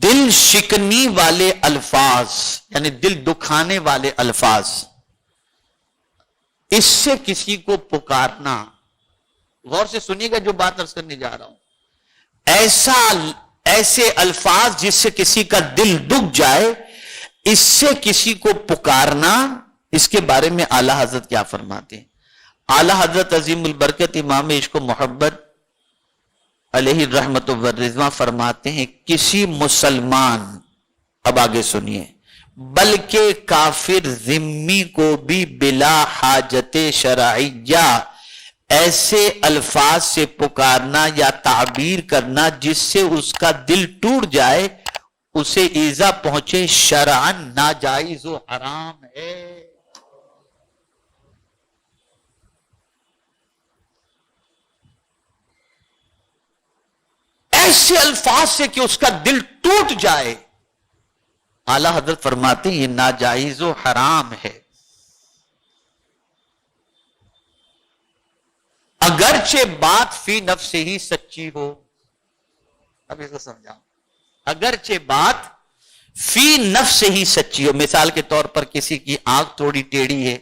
دل شکنی والے الفاظ یعنی دل دکھانے والے الفاظ، اس سے کسی کو پکارنا، غور سے سنیے گا جو بات عرض کرنے جا رہا ہوں، ایسے الفاظ جس سے کسی کا دل دکھ جائے، اس سے کسی کو پکارنا، اس کے بارے میں اعلی حضرت کیا فرماتے ہیں؟ اعلی حضرت عظیم البرکت امام عشق و محبت علیہ الرحمت والرضوان فرماتے ہیں کسی مسلمان، اب آگے سنیے، بلکہ کافر ذمی کو بھی بلا حاجت شرعیہ ایسے الفاظ سے پکارنا یا تعبیر کرنا جس سے اس کا دل ٹوٹ جائے، اسے ایذا پہنچے، شرعن ناجائز و حرام ہے۔ ایسے الفاظ سے کہ اس کا دل ٹوٹ جائے، اعلی حضرت فرماتے ہیں یہ ناجائز و حرام ہے۔ اگرچہ بات فی نفس ہی سچی ہو، اب اس کو سمجھاؤں، اگرچہ بات فی نفس ہی سچی ہو، مثال کے طور پر کسی کی آنکھ تھوڑی ٹیڑھی ہے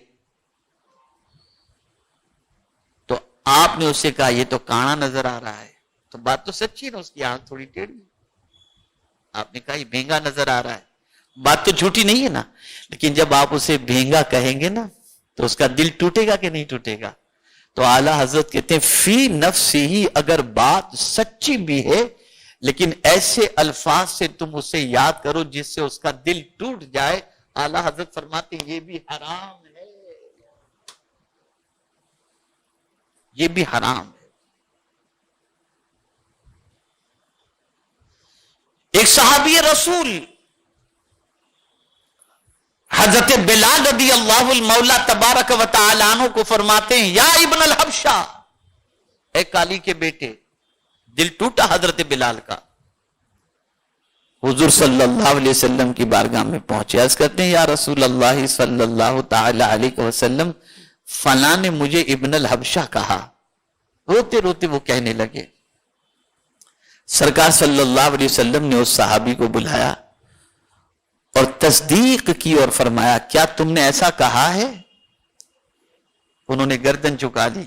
تو آپ نے اسے کہا یہ تو کانا نظر آ رہا ہے، تو بات تو سچی ہے نا، اس کی آنکھ تھوڑی ٹیڑھی ہے، آپ نے کہا یہ بھینگا نظر آ رہا ہے، بات تو جھوٹی نہیں ہے نا، لیکن جب آپ اسے بھینگا کہیں گے نا تو اس کا دل ٹوٹے گا کہ نہیں ٹوٹے گا؟ تو اعلی حضرت کہتے ہیں فی نفس ہی اگر بات سچی بھی ہے لیکن ایسے الفاظ سے تم اسے یاد کرو جس سے اس کا دل ٹوٹ جائے، اعلی حضرت فرماتے ہیں یہ بھی حرام ہے، یہ بھی حرام ہے۔ ایک صحابی رسول حضرت بلال رضی اللہ المولا تبارک و تعالی عنہ کو فرماتے ہیں یا ابن الحبشہ، اے کالی کے بیٹے، دل ٹوٹا حضرت بلال کا، حضور صلی اللہ علیہ وسلم کی بارگاہ میں پہنچے، عرض کرتے ہیں یا رسول اللہ صلی اللہ تعالی علیہ وسلم فلاں نے مجھے ابن الحبشہ کہا، روتے روتے وہ کہنے لگے، سرکار صلی اللہ علیہ وسلم نے اس صحابی کو بلایا اور تصدیق کی اور فرمایا کیا تم نے ایسا کہا ہے؟ انہوں نے گردن جھکا دی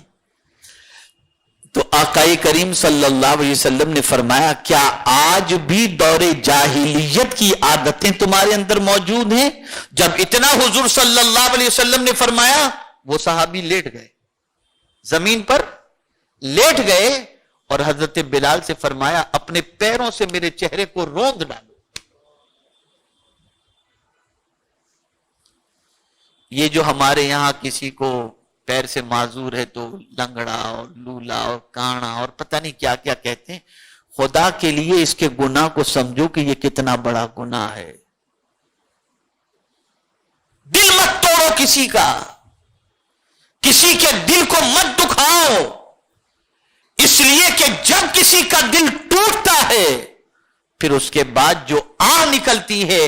تو آقائے کریم صلی اللہ علیہ وسلم نے فرمایا کیا آج بھی دور جاہلیت کی عادتیں تمہارے اندر موجود ہیں؟ جب اتنا حضور صلی اللہ علیہ وسلم نے فرمایا، وہ صحابی لیٹ گئے، زمین پر لیٹ گئے اور حضرت بلال سے فرمایا اپنے پیروں سے میرے چہرے کو روند ڈالو۔ یہ جو ہمارے یہاں کسی کو پیر سے معذور ہے تو لنگڑا اور لولا اور کانا اور پتہ نہیں کیا کیا کہتے ہیں، خدا کے لیے اس کے گناہ کو سمجھو کہ یہ کتنا بڑا گناہ ہے۔ دل مت توڑو کسی کا، کسی کے دل کو مت دکھاؤ، اس لیے کہ جب کسی کا دل ٹوٹتا ہے پھر اس کے بعد جو آہ نکلتی ہے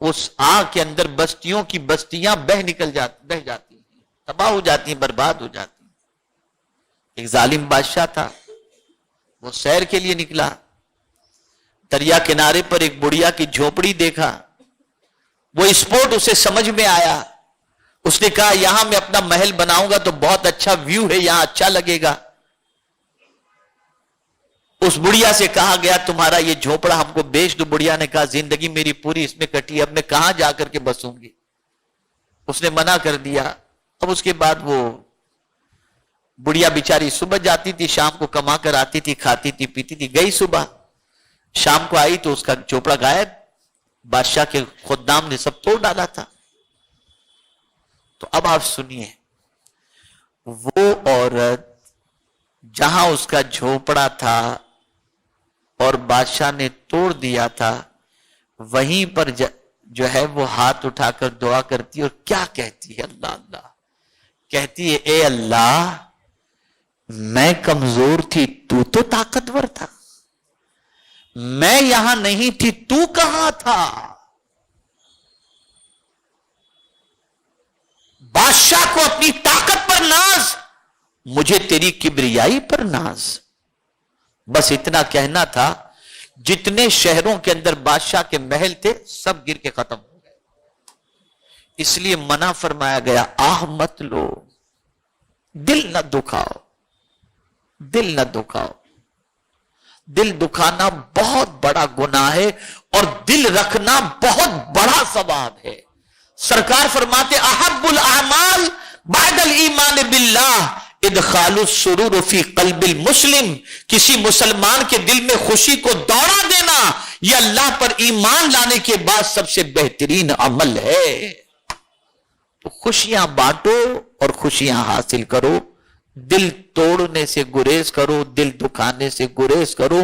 اس آہ کے اندر بستیوں کی بستیاں بہ جاتی ہیں، تباہ ہو جاتی ہیں، برباد ہو جاتی ہیں۔ ایک ظالم بادشاہ تھا، وہ سیر کے لیے نکلا، دریا کنارے پر ایک بڑھیا کی جھوپڑی دیکھا، وہ اسپوٹ اسے سمجھ میں آیا، اس نے کہا یہاں میں اپنا محل بناؤں گا تو بہت اچھا ویو ہے، یہاں اچھا لگے گا۔ اس بڑھیا سے کہا گیا تمہارا یہ جھوپڑا ہم کو بیچ دو، بڑھیا نے کہا زندگی میری پوری اس میں کٹی، اب میں کہاں جا کر کے بسوں گی؟ اس نے منع کر دیا۔ اب اس کے بعد وہ بڑھیا بیچاری صبح جاتی تھی، شام کو کما کر آتی تھی، کھاتی تھی پیتی تھی، گئی صبح، شام کو آئی تو اس کا جھوپڑا غائب، بادشاہ کے خدام نے سب توڑ ڈالا تھا۔ تو اب آپ سنیے، وہ عورت جہاں اس کا جھوپڑا تھا اور بادشاہ نے توڑ دیا تھا، وہیں پر جو ہے وہ ہاتھ اٹھا کر دعا کرتی اور کیا کہتی ہے؟ اللہ اللہ کہتی ہے اے اللہ میں کمزور تھی، تو طاقتور تھا، میں یہاں نہیں تھی، تو کہاں تھا؟ بادشاہ کو اپنی طاقت پر ناز، مجھے تیری کبریائی پر ناز۔ بس اتنا کہنا تھا، جتنے شہروں کے اندر بادشاہ کے محل تھے سب گر کے ختم ہو گئے. اس لیے منع فرمایا گیا آہ مت لو, دل نہ دکھاؤ, دل نہ دکھاؤ. دل دکھانا بہت بڑا گناہ ہے اور دل رکھنا بہت بڑا ثواب ہے. سرکار فرماتے احب الاعمال بعد الایمان باللہ ادخال السرور فی قلب المسلم. کسی مسلمان کے دل میں خوشی کو دوڑا دینا یہ اللہ پر ایمان لانے کے بعد سب سے بہترین عمل ہے. تو خوشیاں بانٹو اور خوشیاں حاصل کرو. دل توڑنے سے گریز کرو, دل دکھانے سے گریز کرو.